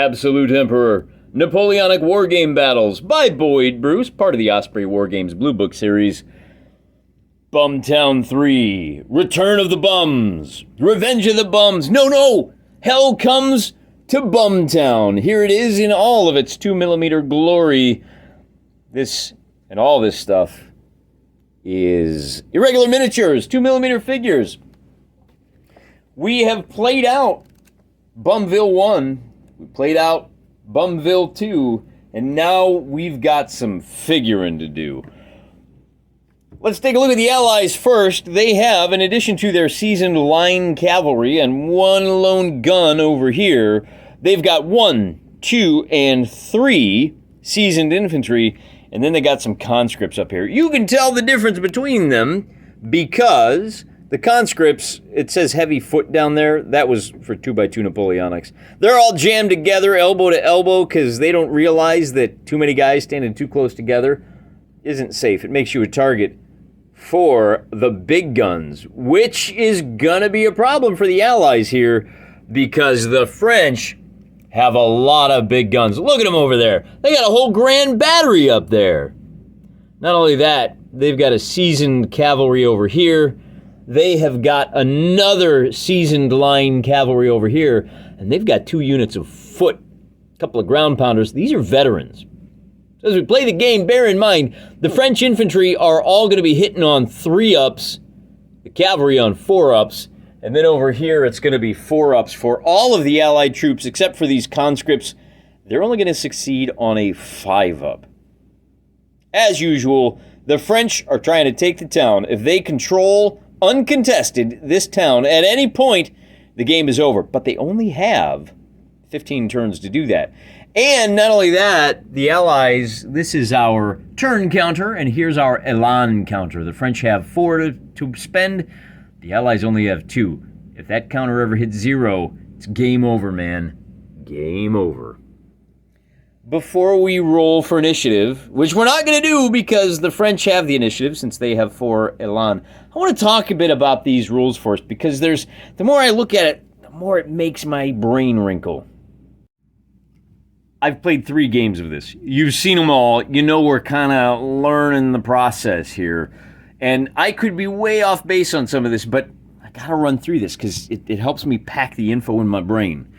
Absolute Emperor, Napoleonic Wargame Battles by Boyd Bruce, part of the Osprey Wargames Blue Book series. Bumtown 3, Return of the Bums, Revenge of the Bums. No, Hell Comes to Bumtown. Here it is in all of its 2mm glory. This and all this stuff is irregular miniatures, 2mm figures. We have played out Bumville 1, we played out Bumville 2, and now we've got some figuring to do. Let's take a look at the Allies first. They have, in addition to their seasoned line cavalry and one lone gun over here, they've got 1, 2, and 3 seasoned infantry, and then they got some conscripts up here. You can tell the difference between them because the conscripts, it says heavy foot down there. That was for 2x2 Napoleonics. They're all jammed together, elbow to elbow, because they don't realize that too many guys standing too close together isn't safe. It makes you a target for the big guns, which is gonna be a problem for the Allies here because the French have a lot of big guns. Look at them over there. They got a whole grand battery up there. Not only that, they've got a seasoned cavalry over here. They have got another seasoned line cavalry over here, and they've got 2 units of foot, a couple of ground pounders. These are veterans. So as we play the game, bear in mind, the French infantry are all going to be hitting on 3-ups, the cavalry on 4-ups, and then over here it's going to be 4-ups for all of the Allied troops, except for these conscripts. They're only going to succeed on a 5-up. As usual, the French are trying to take the town. If they control uncontested this town at any point, the game is over. But they only have 15 turns to do that. And not only that, the Allies, this is our turn counter, and here's our Elan counter. The French have 4 to spend. The Allies only have 2. If that counter ever hits 0, it's game over, man. Game over. Before we roll for initiative, which we're not going to do because the French have the initiative since they have 4 Elan, I want to talk a bit about these rules first because the more I look at it, the more it makes my brain wrinkle. I've played 3 games of this. You've seen them all. You know we're kind of learning the process here. And I could be way off base on some of this, but I got to run through this because it helps me pack the info in my brain.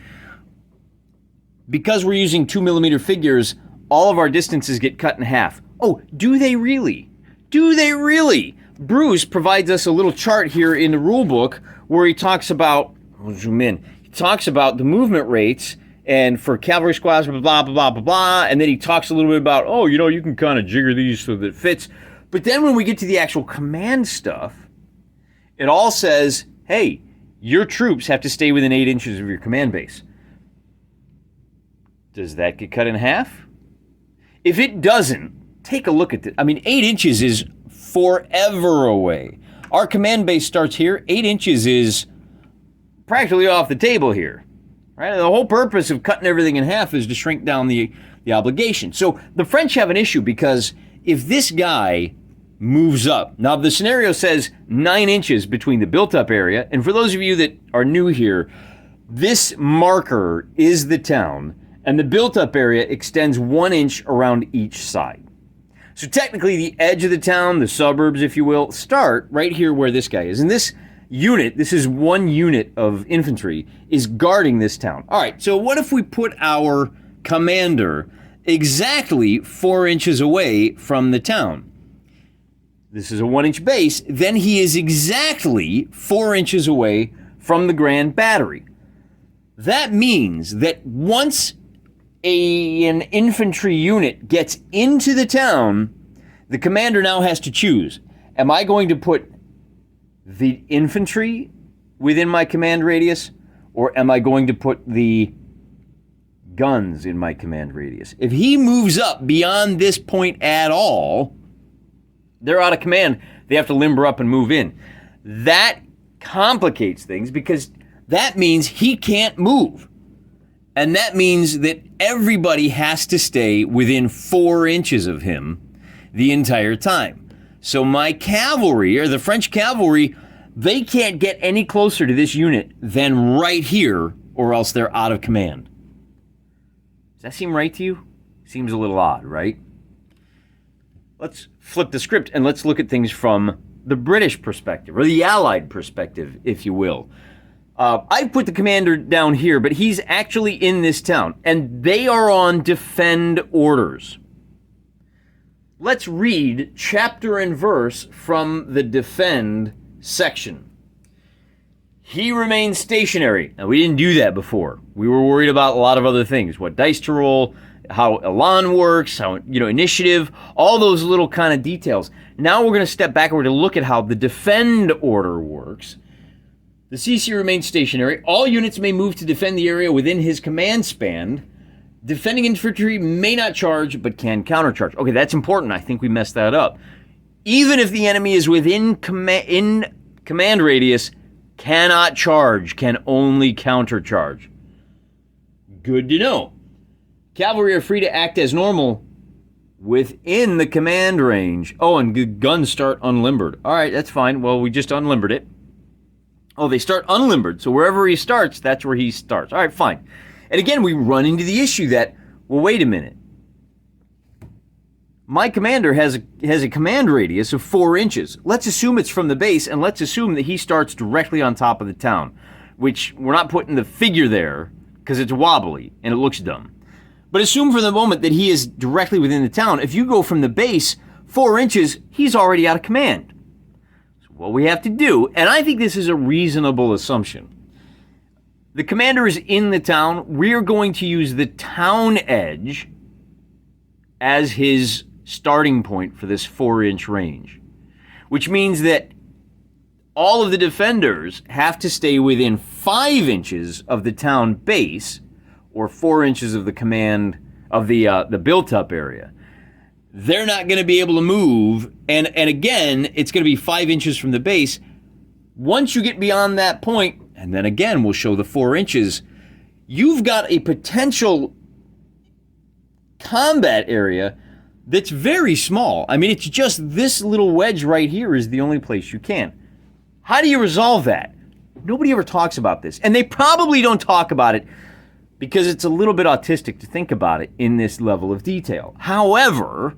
Because we're using 2mm figures, all of our distances get cut in half. Oh, do they really? Do they really? Bruce provides us a little chart here in the rule book where he talks about, I'll zoom in, he talks about the movement rates and for cavalry squads, blah, blah, blah, blah, blah, and then he talks a little bit about, oh, you can kind of jigger these so that it fits. But then when we get to the actual command stuff, it all says, hey, your troops have to stay within 8 inches of your command base. Does that get cut in half? If it doesn't, take a look at this. 8 inches is forever away. Our command base starts here. 8 inches is practically off the table here. Right? The whole purpose of cutting everything in half is to shrink down the obligation. So the French have an issue because if this guy moves up, now the scenario says 9 inches between the built-up area, and for those of you that are new here, this marker is the town, and the built-up area extends 1 inch around each side. So technically the edge of the town, the suburbs, if you will, start right here where this guy is. And this unit, this is 1 unit of infantry, is guarding this town. All right, so what if we put our commander exactly 4 inches away from the town? This is a 1-inch base. Then he is exactly 4 inches away from the grand battery. That means that once an infantry unit gets into the town, the commander now has to choose. Am I going to put the infantry within my command radius, or am I going to put the guns in my command radius? If he moves up beyond this point at all, they're out of command. They have to limber up and move in. That complicates things because that means he can't move. And that means that everybody has to stay within 4 inches of him the entire time. So my cavalry, or the French cavalry, they can't get any closer to this unit than right here, or else they're out of command. that seem right to you? Seems a little odd, right? Let's flip the script and let's look at things from the British perspective, or the Allied perspective, if you will. I put the commander down here, but he's actually in this town, and they are on defend orders. Let's read chapter and verse from the defend section. He remains stationary. Now, we didn't do that before. We were worried about a lot of other things. What dice to roll, how elan works, how, initiative, all those little kind of details. Now we're going to step back and we're going to look at how the defend order works. The CC remains stationary. All units may move to defend the area within his command span. Defending infantry may not charge, but can countercharge. Okay, that's important. I think we messed that up. Even if the enemy is within command radius, cannot charge, can only countercharge. Good to know. Cavalry are free to act as normal within the command range. Oh, and guns start unlimbered. All right, that's fine. Well, we just unlimbered it. Oh, they start unlimbered. So wherever he starts, that's where he starts. All right, fine. And again, we run into the issue that, well, wait a minute. My commander has a command radius of 4 inches. Let's assume it's from the base, and let's assume that he starts directly on top of the town, which we're not putting the figure there because it's wobbly and it looks dumb. But assume for the moment that he is directly within the town. If you go from the base 4 inches, he's already out of command. So what we have to do, and I think this is a reasonable assumption, the commander is in the town. We're going to use the town edge as his starting point for this 4-inch range, which means that all of the defenders have to stay within 5 inches of the town base, or 4 inches of the command of the built-up area. They're not going to be able to move, and again, it's going to be 5 inches from the base. Once you get beyond that point, and then again, we'll show the 4 inches, you've got a potential combat area that's very small. I mean, it's just this little wedge right here is the only place you can. How do you resolve that? Nobody ever talks about this, and they probably don't talk about it because it's a little bit autistic to think about it in this level of detail. However,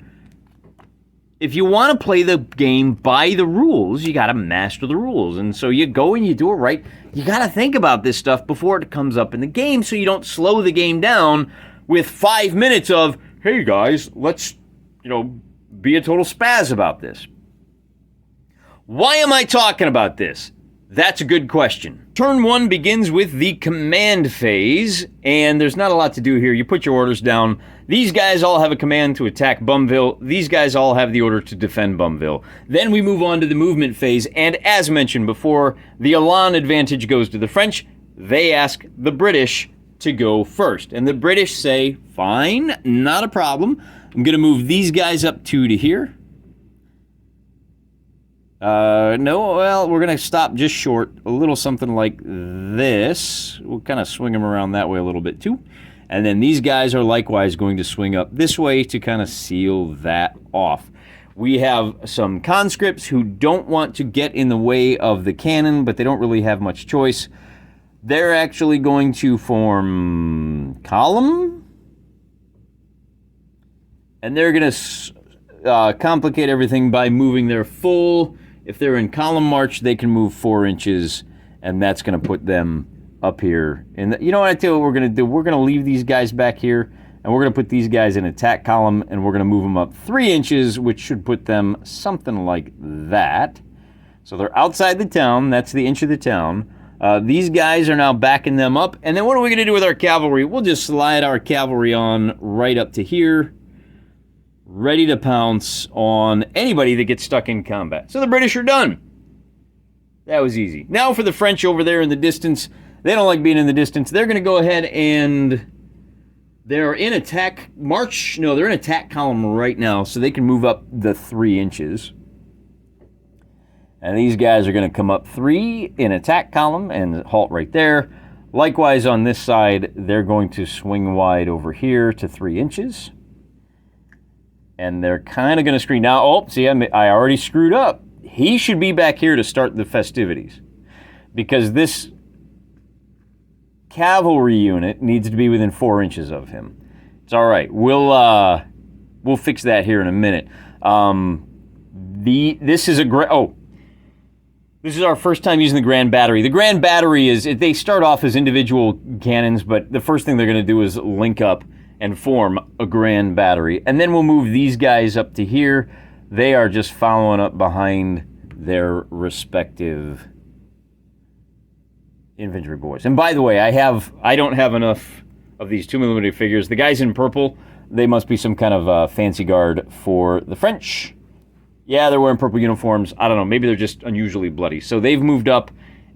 if you want to play the game by the rules, you got to master the rules. And so you go and you do it right. You got to think about this stuff before it comes up in the game so you don't slow the game down with 5 minutes of, hey guys, let's, be a total spaz about this. Why am I talking about this? That's a good question. Turn 1 begins with the command phase, and there's not a lot to do here. You put your orders down. These guys all have a command to attack Bumville. These guys all have the order to defend Bumville. Then we move on to the movement phase, and as mentioned before, the elan advantage goes to the French. They ask the British to go first, and the British say, fine, not a problem. I'm going to move these guys up 2 to here. No, well, we're going to stop just short, a little something like this. We'll kind of swing them around that way a little bit too. And then these guys are likewise going to swing up this way to kind of seal that off. We have some conscripts who don't want to get in the way of the cannon, but they don't really have much choice. They're actually going to form column. And they're going to complicate everything by moving their full. If they're in column march, they can move 4 inches, and that's going to put them up here. And you know what I tell you what we're going to do? We're going to leave these guys back here, and we're going to put these guys in attack column, and we're going to move them up 3 inches, which should put them something like that. So they're outside the town. That's the inch of the town. These guys are now backing them up. And then what are we going to do with our cavalry? We'll just slide our cavalry on right up to here, ready to pounce on anybody that gets stuck in combat. So the British are done. That was easy. Now for the French over there in the distance. They don't like being in the distance. They're going to go ahead and they're in attack march. No, they're in attack column right now, so they can move up the 3 inches. And these guys are going to come up 3 in attack column and halt right there. Likewise on this side, they're going to swing wide over here to 3 inches. And they're kind of going to screen. Now, oh, see, I already screwed up. He should be back here to start the festivities. Because this cavalry unit needs to be within 4 inches of him. It's all right. We'll fix that here in a minute. This is our first time using the Grand Battery. The Grand Battery they start off as individual cannons, but the first thing they're going to do is link up and form a Grand Battery. And then we'll move these guys up to here. They are just following up behind their respective infantry boys. And by the way, I don't have enough of these 2mm figures. The guys in purple, they must be some kind of fancy guard for the French. Yeah, they're wearing purple uniforms. I don't know. Maybe they're just unusually bloody. So they've moved up,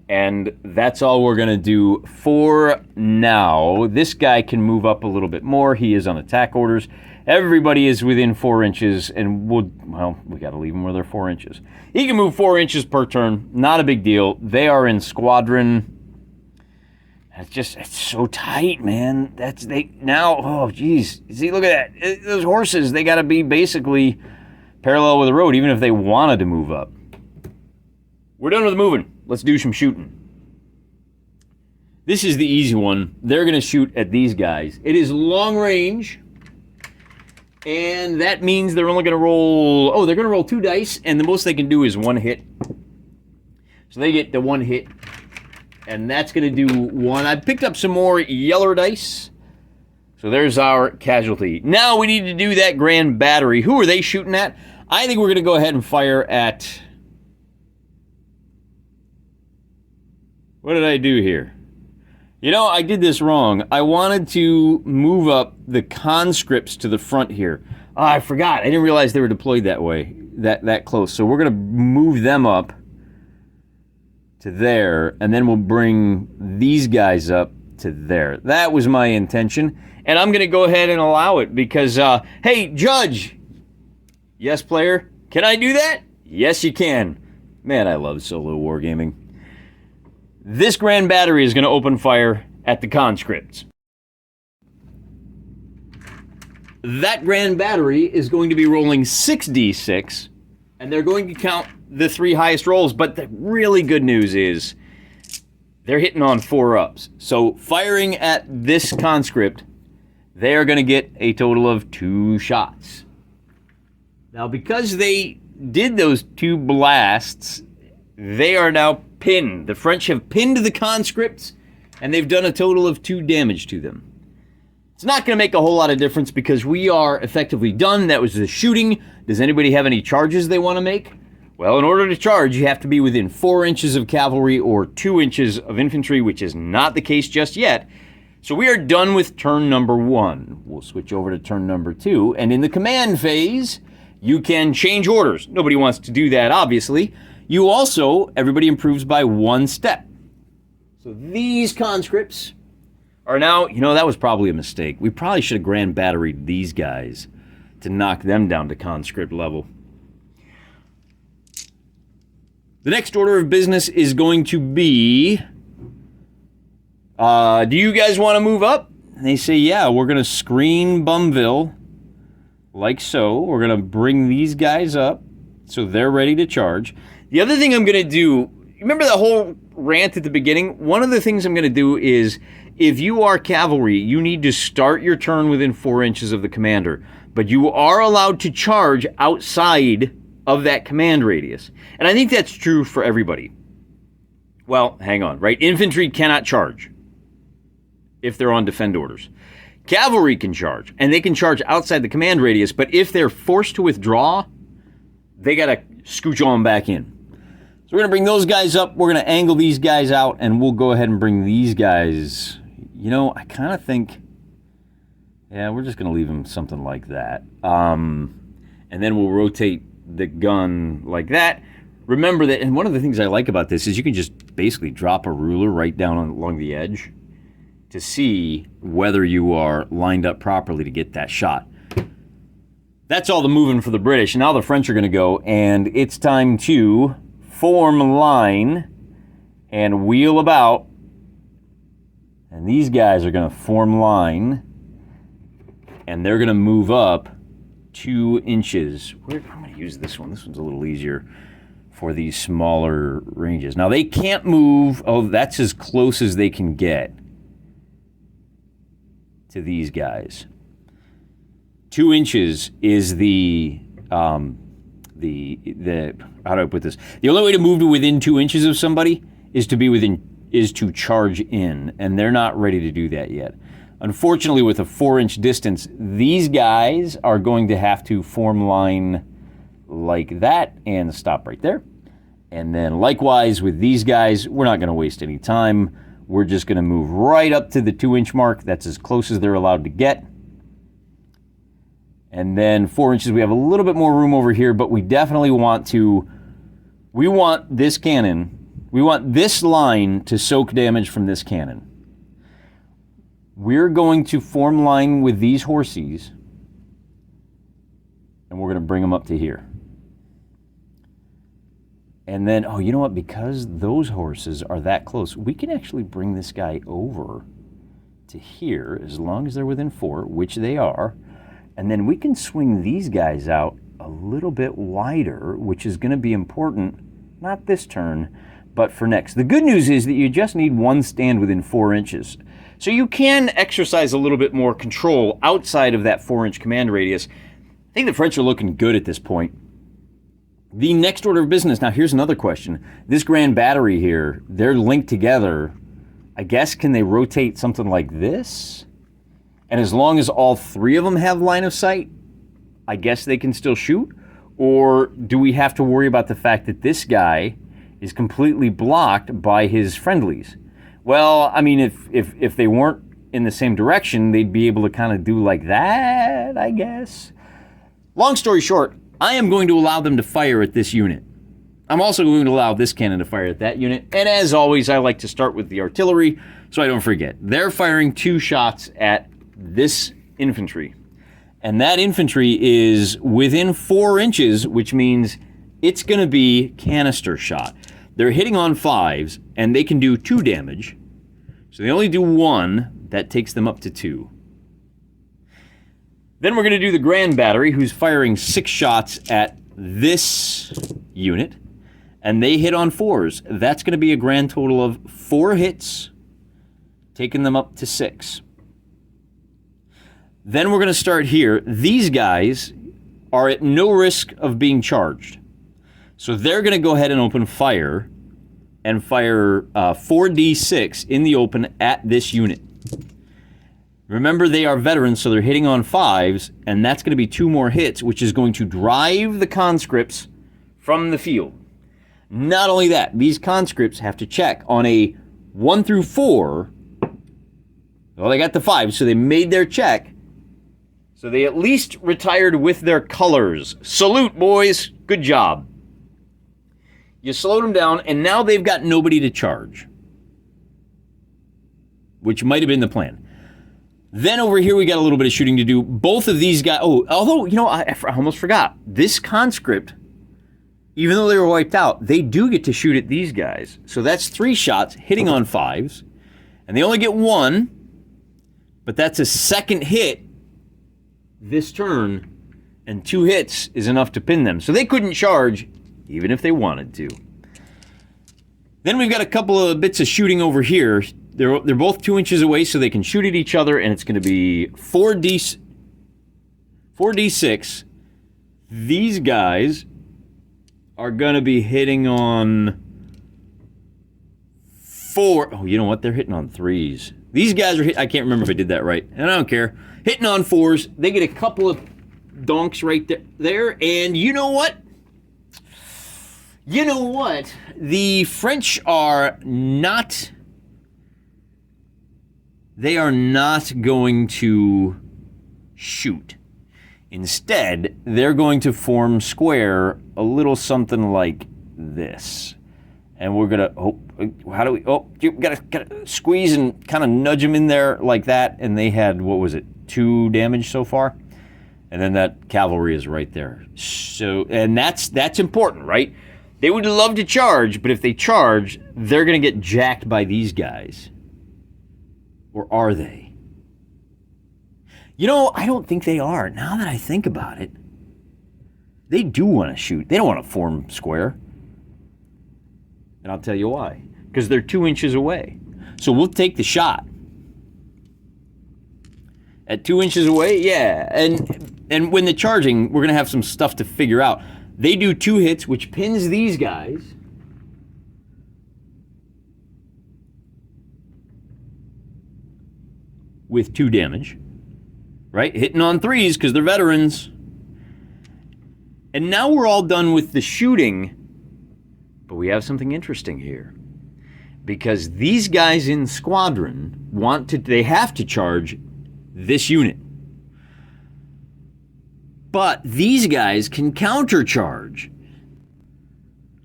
and that's all we're going to do for now. This guy can move up a little bit more. He is on attack orders. Everybody is within 4 inches, and we got to leave them where they're 4 inches. He can move 4 inches per turn. Not a big deal. They are in squadron. It's so tight, man. Oh, geez. See, look at that. Those horses, they got to be basically parallel with the road, even if they wanted to move up. We're done with moving. Let's do some shooting. This is the easy one. They're going to shoot at these guys. It is long range, and that means they're only going to roll... they're going to roll 2 dice, and the most they can do is 1 hit. So they get the 1 hit. And that's going to do 1. I picked up some more yellow dice. So there's our casualty. Now we need to do that Grand Battery. Who are they shooting at? I think we're going to go ahead and fire at... What did I do here? I did this wrong. I wanted to move up the conscripts to the front here. Oh, I forgot. I didn't realize they were deployed that way, that close. So we're going to move them up to there, and then we'll bring these guys up to there. That was my intention, and I'm going to go ahead and allow it because, hey, Judge! Yes, player? Can I do that? Yes, you can. Man, I love solo wargaming. This Grand Battery is going to open fire at the conscripts. That Grand Battery is going to be rolling 6d6, and they're going to count the 3 highest rolls, but the really good news is they're hitting on 4-ups. So firing at this conscript, they are going to get a total of 2 shots. Now, because they did those 2 blasts, they are now pinned. The French have pinned the conscripts, and they've done a total of 2 damage to them. It's not going to make a whole lot of difference because we are effectively done. That was the shooting. Does anybody have any charges they want to make? Well, in order to charge, you have to be within 4 inches of cavalry or 2 inches of infantry, which is not the case just yet. So we are done with turn number 1. We'll switch over to turn number 2. And in the command phase, you can change orders. Nobody wants to do that, obviously. You also, everybody improves by 1 step. So these conscripts are now, that was probably a mistake. We probably should have Grand Batteried these guys to knock them down to conscript level. The next order of business is going to be, do you guys want to move up? And they say, yeah, we're going to screen Bumville, like so. We're going to bring these guys up so they're ready to charge. The other thing I'm going to do, remember that whole rant at the beginning? One of the things I'm going to do is, if you are cavalry, you need to start your turn within 4 inches of the commander. But you are allowed to charge outside of that command radius. And I think that's true for everybody. Well, hang on, right? Infantry cannot charge if they're on defend orders. Cavalry can charge, and they can charge outside the command radius, but if they're forced to withdraw, they got to scooch on back in. So we're going to bring those guys up, we're going to angle these guys out, and we'll go ahead and bring these guys. I kind of think, yeah, we're just going to leave them something like that. And then we'll rotate the gun like that. Remember that, and one of the things I like about this is you can just basically drop a ruler right down along the edge to see whether you are lined up properly to get that shot. That's all the moving for the British. Now the French are going to go, and it's time to form line and wheel about. And these guys are going to form line, and they're going to move up 2 inches. I'm going to use this one. This one's a little easier for these smaller ranges. Now, they can't move. Oh, that's as close as they can get to these guys. 2 inches is the how do I put this? The only way to move to within 2 inches of somebody is to charge in, and they're not ready to do that yet. Unfortunately, with a 4-inch distance, these guys are going to have to form line like that and stop right there. And then likewise with these guys, we're not going to waste any time. We're just going to move right up to the 2-inch mark. That's as close as they're allowed to get. And then 4 inches, we have a little bit more room over here, but we definitely want this cannon, we want this line to soak damage from this cannon. We're going to form line with these horsies, and we're going to bring them up to here. And then, oh, you know what? Because those horses are that close, we can actually bring this guy over to here as long as they're within 4, which they are. And then we can swing these guys out a little bit wider, which is going to be important, not this turn, but for next. The good news is that you just need one stand within 4 inches. So you can exercise a little bit more control outside of that 4-inch command radius. I think the French are looking good at this point. The next order of business, now here's another question. This grand battery here, they're linked together. I guess, can they rotate something like this? And as long as all 3 of them have line of sight, I guess they can still shoot? Or do we have to worry about the fact that this guy is completely blocked by his friendlies? Well, I mean, if they weren't in the same direction, they'd be able to kind of do like that, I guess. Long story short, I am going to allow them to fire at this unit. I'm also going to allow this cannon to fire at that unit. And as always, I like to start with the artillery so I don't forget. They're firing 2 shots at this infantry. And that infantry is within 4 inches, which means it's going to be canister shot. They're hitting on 5s, and they can do 2 damage. So they only do 1. That takes them up to 2. Then we're going to do the Grand Battery, who's firing 6 shots at this unit. And they hit on 4s. That's going to be a grand total of 4 hits, taking them up to 6. Then we're going to start here. These guys are at no risk of being charged. So they're going to go ahead and open fire and fire 4d6 in the open at this unit. Remember, they are veterans, so they're hitting on 5s, and that's going to be 2 more hits, which is going to drive the conscripts from the field. Not only that, these conscripts have to check on a 1 through 4. Well, they got the 5, so they made their check. So they at least retired with their colors. Salute, boys. Good job. You slowed them down, and now they've got nobody to charge, which might have been the plan. Then over here, we got a little bit of shooting to do. Both of these guys... Oh, although, you know, I almost forgot. This conscript, even though they were wiped out, they do get to shoot at these guys. So that's 3 shots hitting on 5s. And they only get 1, but that's a second hit this turn, and 2 hits is enough to pin them. So they couldn't charge, even if they wanted to. Then we've got a couple of bits of shooting over here. They're both 2 inches away, so they can shoot at each other, and it's going to be 4d6. These guys are going to be hitting on 4. Oh, you know what? They're hitting on 3s. These guys are I can't remember if I did that right, and I don't care. Hitting on 4s. They get a couple of donks right there, and you know what? You know what? The French are not... They are not going to shoot. Instead, they're going to form square a little something like this. And we're going to... how do we... Oh, you gotta squeeze and kind of nudge them in there like that. And they had, what was it, 2 damage so far? And then that cavalry is right there. So, and that's important, right? They would love to charge, but if they charge, they're going to get jacked by these guys. Or are they? You know, I don't think they are. Now that I think about it, they do want to shoot. They don't want to form square. And I'll tell you why. Because they're 2 inches away. So we'll take the shot. At 2 inches away, yeah. And And when they're charging, we're going to have some stuff to figure out. They do 2 hits, which pins these guys. With 2 damage. Right? Hitting on 3s because they're veterans. And now we're all done with the shooting. But we have something interesting here. Because these guys in squadron they have to charge this unit. But these guys can countercharge.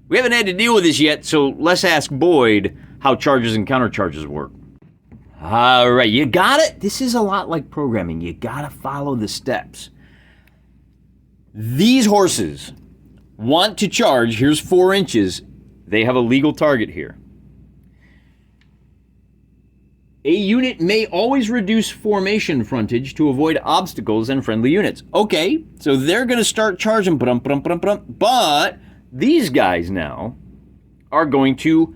We haven't had to deal with this yet, so let's ask Boyd how charges and countercharges work. All right, you got it? This is a lot like programming. You got to follow the steps. These horses want to charge. Here's 4 inches. They have a legal target here. A unit may always reduce formation frontage to avoid obstacles and friendly units. Okay, so they're going to start charging, but these guys now are going to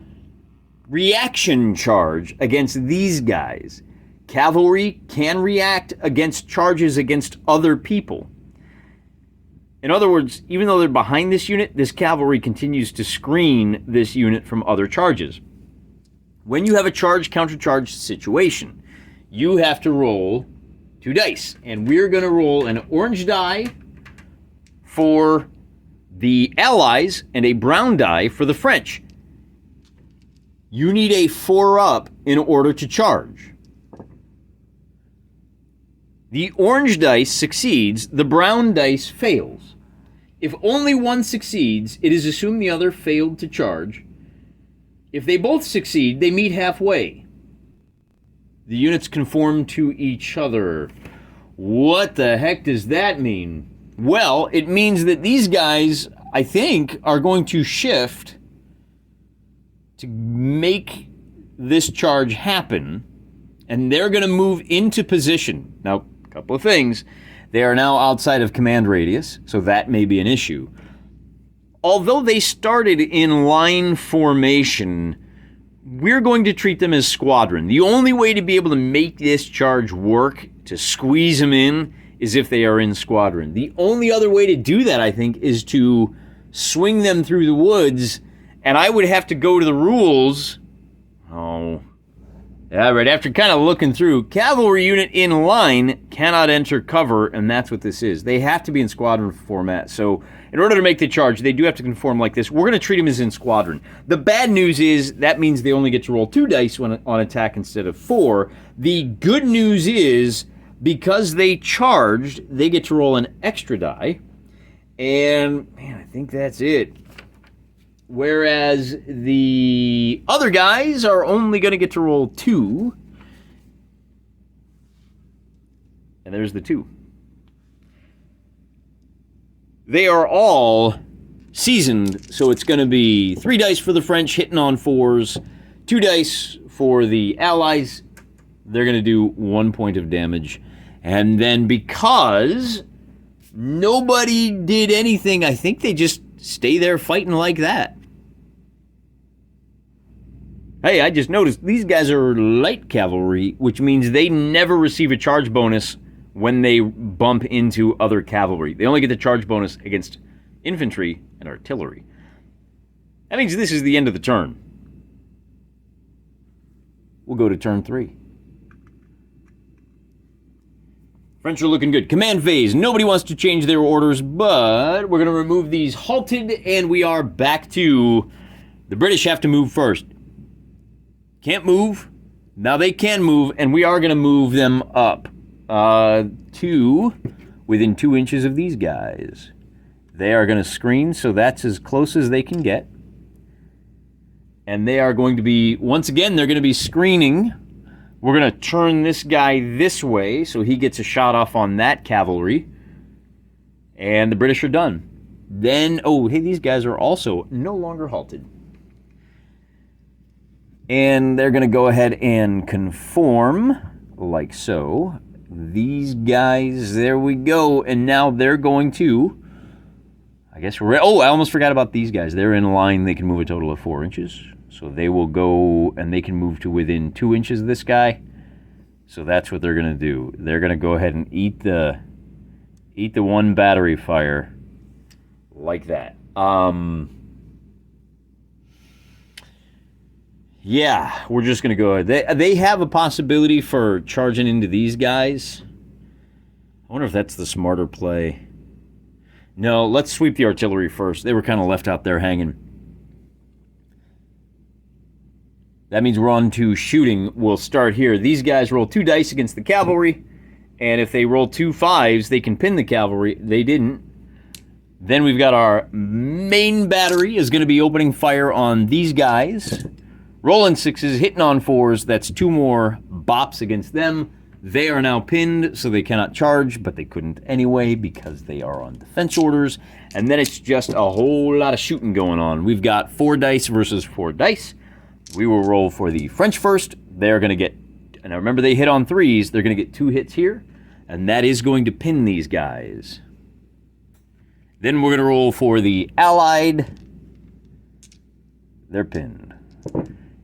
reaction charge against these guys. Cavalry can react against charges against other people. In other words, even though they're behind this unit, this cavalry continues to screen this unit from other charges. When you have a charge-counter-charge situation, you have to roll 2 dice. And we're going to roll an orange die for the Allies and a brown die for the French. You need a 4-up in order to charge. The orange dice succeeds, the brown dice fails. If only one succeeds, it is assumed the other failed to charge. If they both succeed, they meet halfway. The units conform to each other. What the heck does that mean? Well, it means that these guys, I think, are going to shift to make this charge happen, and they're going to move into position. Now, a couple of things. They are now outside of command radius, so that may be an issue. Although they started in line formation, we're going to treat them as squadron. The only way to be able to make this charge work, to squeeze them in, is if they are in squadron. The only other way to do that, I think, is to swing them through the woods, and I would have to go to the rules. Right, after kind of looking through, cavalry unit in line cannot enter cover, and that's what this is. They have to be in squadron format, so in order to make the charge, they do have to conform like this. We're going to treat them as in squadron. The bad news is that means they only get to roll 2 dice on attack instead of 4. The good news is, because they charged, they get to roll an extra die, and man, I think that's it. Whereas the other guys are only going to get to roll 2. And there's the 2. They are all seasoned, so it's going to be 3 dice for the French hitting on 4s, 2 dice for the Allies. They're going to do 1 point of damage. And then because nobody did anything, I think they just stay there fighting like that. Hey, I just noticed these guys are light cavalry, which means they never receive a charge bonus when they bump into other cavalry. They only get the charge bonus against infantry and artillery. That means this is the end of the turn. We'll go to turn 3. French are looking good. Command phase. Nobody wants to change their orders, but we're going to remove these halted, and we are back to the British have to move first. Can't move. Now they can move, and we are going to move them up to within 2 inches of these guys. They are going to screen, so that's as close as they can get. And they are going to be, once again, they're going to be screening. We're going to turn this guy this way, so he gets a shot off on that cavalry. And the British are done. Then, oh, hey, these guys are also no longer halted. And they're going to go ahead and conform, like so. These guys, there we go. And now they're going to, I guess, I almost forgot about these guys. They're in line. They can move a total of 4 inches. So they will go, and they can move to within 2 inches of this guy. So that's what they're going to do. They're going to go ahead and eat the Eat the 1 battery fire. Like that. Yeah, we're just going to go ahead. They have a possibility for charging into these guys. I wonder if that's the smarter play. No, let's sweep the artillery first. They were kind of left out there hanging. That means we're on to shooting. We'll start here. These guys roll 2 dice against the cavalry, and if they roll 2 5s, they can pin the cavalry. They didn't. Then we've got our main battery is going to be opening fire on these guys. Rolling 6s, hitting on 4s. That's 2 more bops against them. They are now pinned, so they cannot charge, but they couldn't anyway because they are on defense orders. And then it's just a whole lot of shooting going on. We've got 4 dice versus 4 dice. We will roll for the French first. They're going to get, and I remember they hit on 3s. They're going to get 2 hits here, and that is going to pin these guys. Then we're going to roll for the Allied. They're pinned.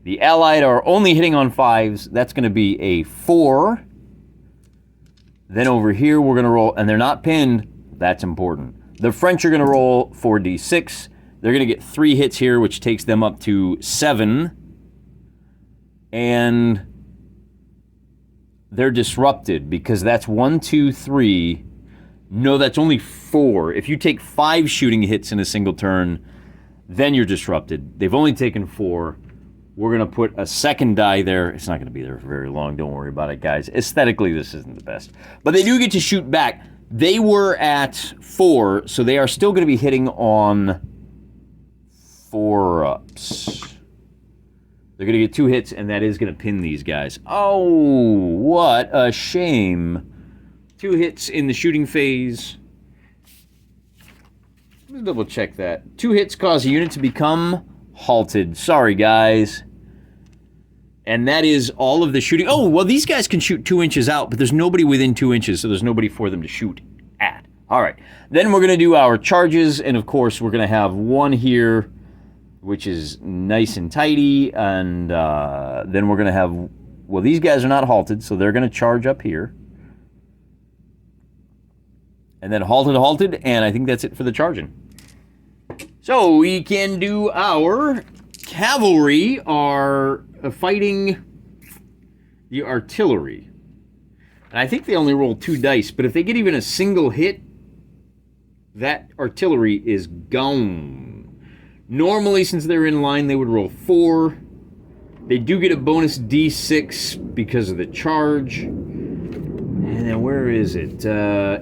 The Allied are only hitting on 5s. That's going to be a 4. Then over here, we're going to roll, and they're not pinned. That's important. The French are going to roll 4d6. They're going to get 3 hits here, which takes them up to 7. And they're disrupted because that's 1, 2, 3. No, that's only 4. If you take 5 shooting hits in a single turn, then you're disrupted. They've only taken 4. We're going to put a second die there. It's not going to be there for very long. Don't worry about it, guys. Aesthetically, this isn't the best. But they do get to shoot back. They were at 4, so they are still going to be hitting on 4-ups. They're going to get 2 hits, and that is going to pin these guys. Oh, what a shame. 2 hits in the shooting phase. Let's double check that. 2 hits cause a unit to become halted. Sorry, guys. And that is all of the shooting. Oh, well, these guys can shoot 2 inches out, but there's nobody within 2 inches, so there's nobody for them to shoot at. All right. Then we're going to do our charges, and of course, we're going to have 1 here, which is nice and tidy, and then we're going to have, well, these guys are not halted, so they're going to charge up here. And then halted, and I think that's it for the charging. So we can do our cavalry are fighting the artillery. And I think they only roll 2 dice, but if they get even a single hit, that artillery is gone. Normally, since they're in line, they would roll 4. They do get a bonus d6 because of the charge. And then where is it?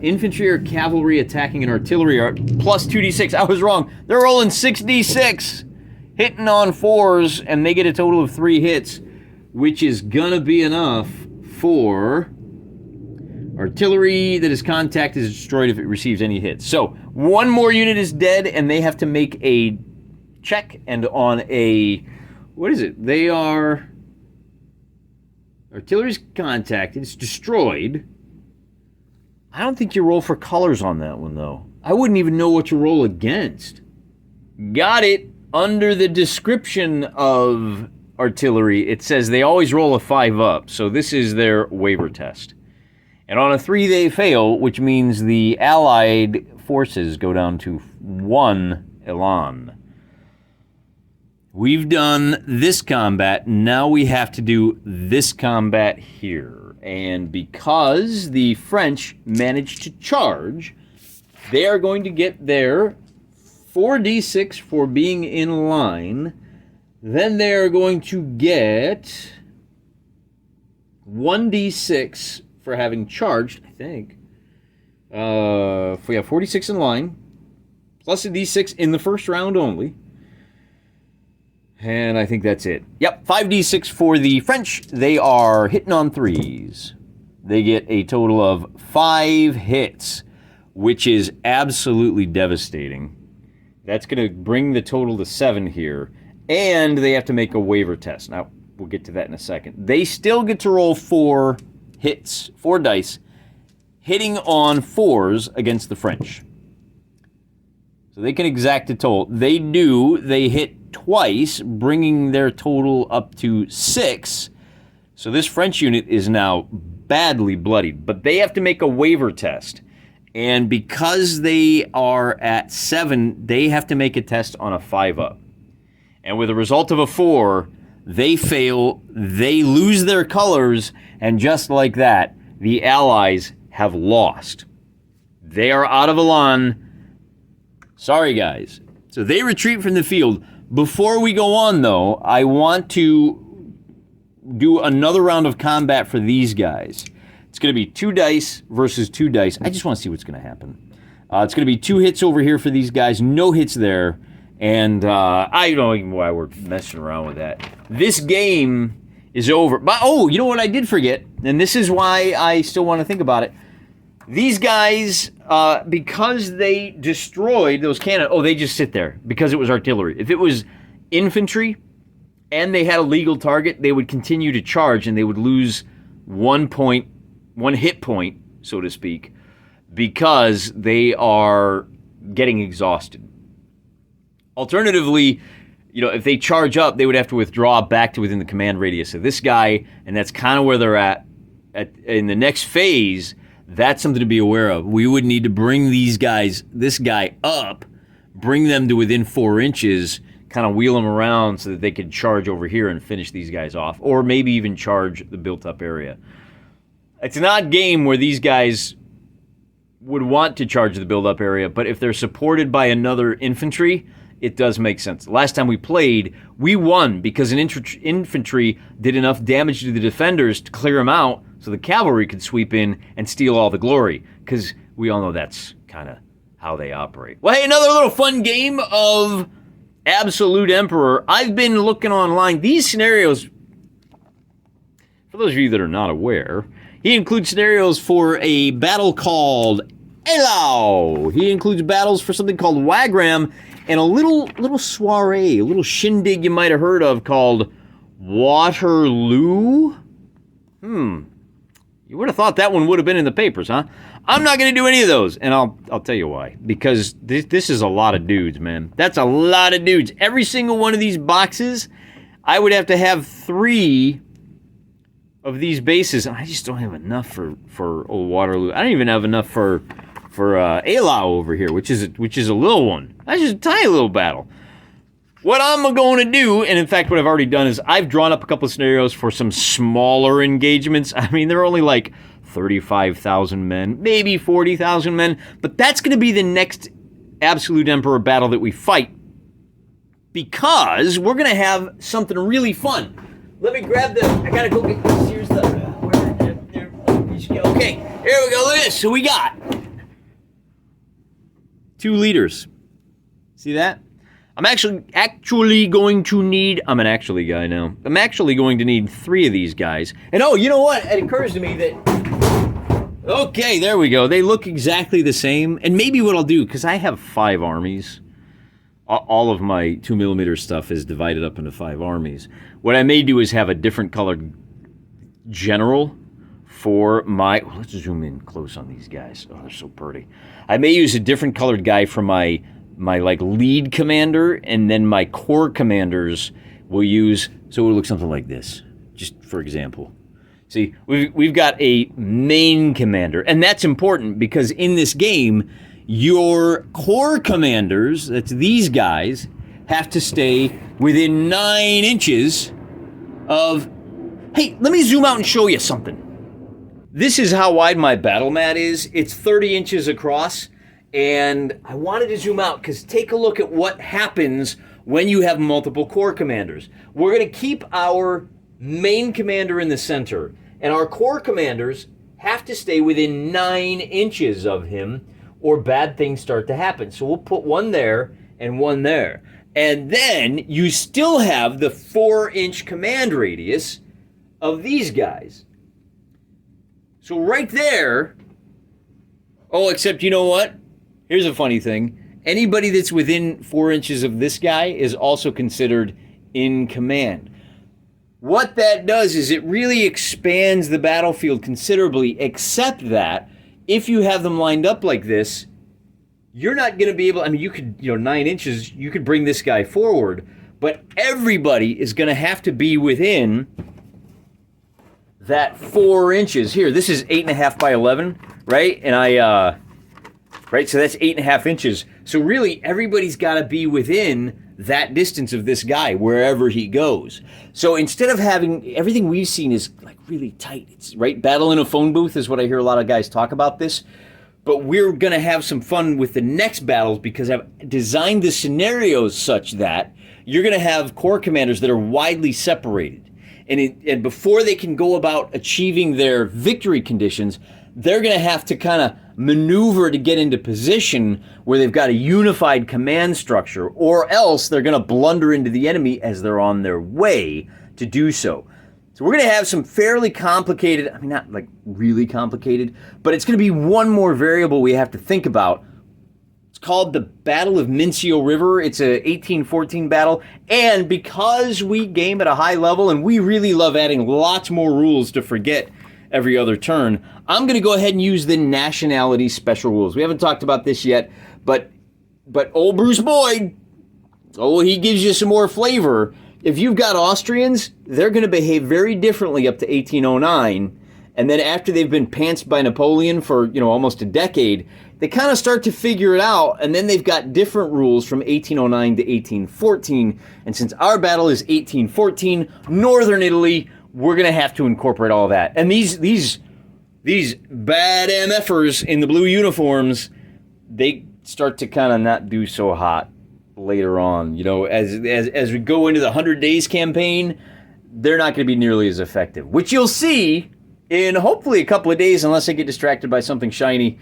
Infantry or cavalry attacking an artillery are plus 2d6. I was wrong. They're rolling 6d6. Hitting on 4s, and they get a total of 3 hits, which is gonna be enough for artillery that is contacted is destroyed if it receives any hits. So 1 more unit is dead, and they have to make a check, and on a, what is it? They are, artillery's contacted, it's destroyed. I don't think you roll for colors on that one, though. I wouldn't even know what to roll against. Got it. Under the description of artillery, it says they always roll a 5 up, so this is their waiver test. And on a 3, they fail, which means the Allied forces go down to 1 elan. We've done this combat, now we have to do this combat here. And because the French managed to charge, they are going to get their 4d6 for being in line. Then they are going to get 1d6 for having charged, I think. If we have 46 in line, plus a d6 in the first round only. And I think that's it. Yep, 5d6 for the French. They are hitting on 3s. They get a total of 5 hits, which is absolutely devastating. That's going to bring the total to 7 here. And they have to make a waiver test. Now, we'll get to that in a second. They still get to roll 4 hits, 4 dice, hitting on 4s against the French. So they can exact a total. They do. They hit twice, bringing their total up to 6. So this French unit is now badly bloodied. But they have to make a waiver test. And because they are at 7, they have to make a test on a 5-up. And with a result of a 4, they fail, they lose their colors, and just like that, the Allies have lost. They are out of Elan. Sorry, guys. So they retreat from the field. Before we go on, though, I want to do another round of combat for these guys. It's going to be 2 dice versus 2 dice. I just want to see what's going to happen. It's going to be 2 hits over here for these guys, no hits there. And I don't know even why we're messing around with that. This game is over. But, oh, you know what I did forget? And this is why I still want to think about it. These guys, because they destroyed those cannons, they just sit there because it was artillery. If it was infantry and they had a legal target, they would continue to charge and they would lose 1 hit point, so to speak, because they are getting exhausted. Alternatively, if they charge up, they would have to withdraw back to within the command radius of this guy, and that's kind of where they're at in the next phase. That's something to be aware of. We would need to bring this guy up, bring them to within 4 inches, kind of wheel them around so that they could charge over here and finish these guys off, or maybe even charge the built-up area. It's an odd game where these guys would want to charge the build-up area, but if they're supported by another infantry, it does make sense. Last time we played, we won because an infantry did enough damage to the defenders to clear them out so the cavalry could sweep in and steal all the glory, because we all know that's kind of how they operate. Well, hey, another little fun game of Absolute Emperor. I've been looking online. These scenarios, for those of you that are not aware, he includes scenarios for a battle called Eylau. He includes battles for something called Wagram, and a little soiree, a little shindig you might have heard of called Waterloo. You would have thought that one would have been in the papers, huh? I'm not going to do any of those, and I'll tell you why. Because this is a lot of dudes, man. That's a lot of dudes. Every single one of these boxes, I would have to have 3 of these bases, and I just don't have enough for old Waterloo. I don't even have enough for Eylau over here, which is a little one. That's just a tiny little battle. What I'm going to do, and in fact what I've already done, is I've drawn up a couple of scenarios for some smaller engagements. I mean, they're only like 35,000 men, maybe 40,000 men, but that's going to be the next Absolute Emperor battle that we fight, because we're going to have something really fun. Let me grab I got to go get this. Here's okay, here we go. Look at this. So we got 2 leaders. See that? I'm actually going to need, I'm an actually guy now. I'm actually going to need 3 of these guys. And you know what? It occurs to me that, okay, there we go. They look exactly the same. And maybe what I'll do, because I have 5 armies, all of my 2mm stuff is divided up into 5 armies. What I may do is have a different colored general for my, let's zoom in close on these guys. Oh, they're so pretty. I may use a different colored guy for my like lead commander, and then my corps commanders will use, so it will look something like this, just for example. See, we've got a main commander, and that's important because in this game, your corps commanders, that's these guys, have to stay within 9 inches of, hey, let me zoom out and show you something. This is how wide my battle mat is. It's 30 inches across. And I wanted to zoom out because take a look at what happens when you have multiple corps commanders. We're going to keep our main commander in the center, and our corps commanders have to stay within 9 inches of him, or bad things start to happen. So we'll put one there and one there. And then you still have the 4-inch command radius of these guys. So right there, except you know what? Here's a funny thing. Anybody that's within 4 inches of this guy is also considered in command. What that does is it really expands the battlefield considerably, except that if you have them lined up like this, you're not going to be able, you could, 9 inches, you could bring this guy forward, but everybody is going to have to be within that 4 inches. Here, this is 8.5 by 11, right? And right? So that's 8.5 inches. So really, everybody's got to be within that distance of this guy wherever he goes. So instead of having everything we've seen is like really tight, it's right. Battle in a phone booth is what I hear a lot of guys talk about this. But we're going to have some fun with the next battles because I've designed the scenarios such that you're going to have corps commanders that are widely separated. And before they can go about achieving their victory conditions, they're going to have to kind of maneuver to get into position where they've got a unified command structure, or else they're going to blunder into the enemy as they're on their way to do so. So we're going to have some fairly complicated, I mean, not like really complicated, but it's going to be one more variable we have to think about. It's called the Battle of Mincio River. It's a 1814 battle. And because we game at a high level and we really love adding lots more rules to forget every other turn, I'm going to go ahead and use the nationality special rules. We haven't talked about this yet, but old Bruce Boyd, he gives you some more flavor. If you've got Austrians, they're going to behave very differently up to 1809. And then after they've been pantsed by Napoleon for, almost a decade, they kind of start to figure it out. And then they've got different rules from 1809 to 1814. And since our battle is 1814, Northern Italy, we're going to have to incorporate all that. And these bad MFers in the blue uniforms, they start to kind of not do so hot later on. As we go into the 100 Days campaign, they're not going to be nearly as effective, which you'll see in hopefully a couple of days, unless I get distracted by something shiny.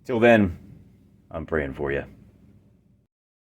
Till then, I'm praying for you.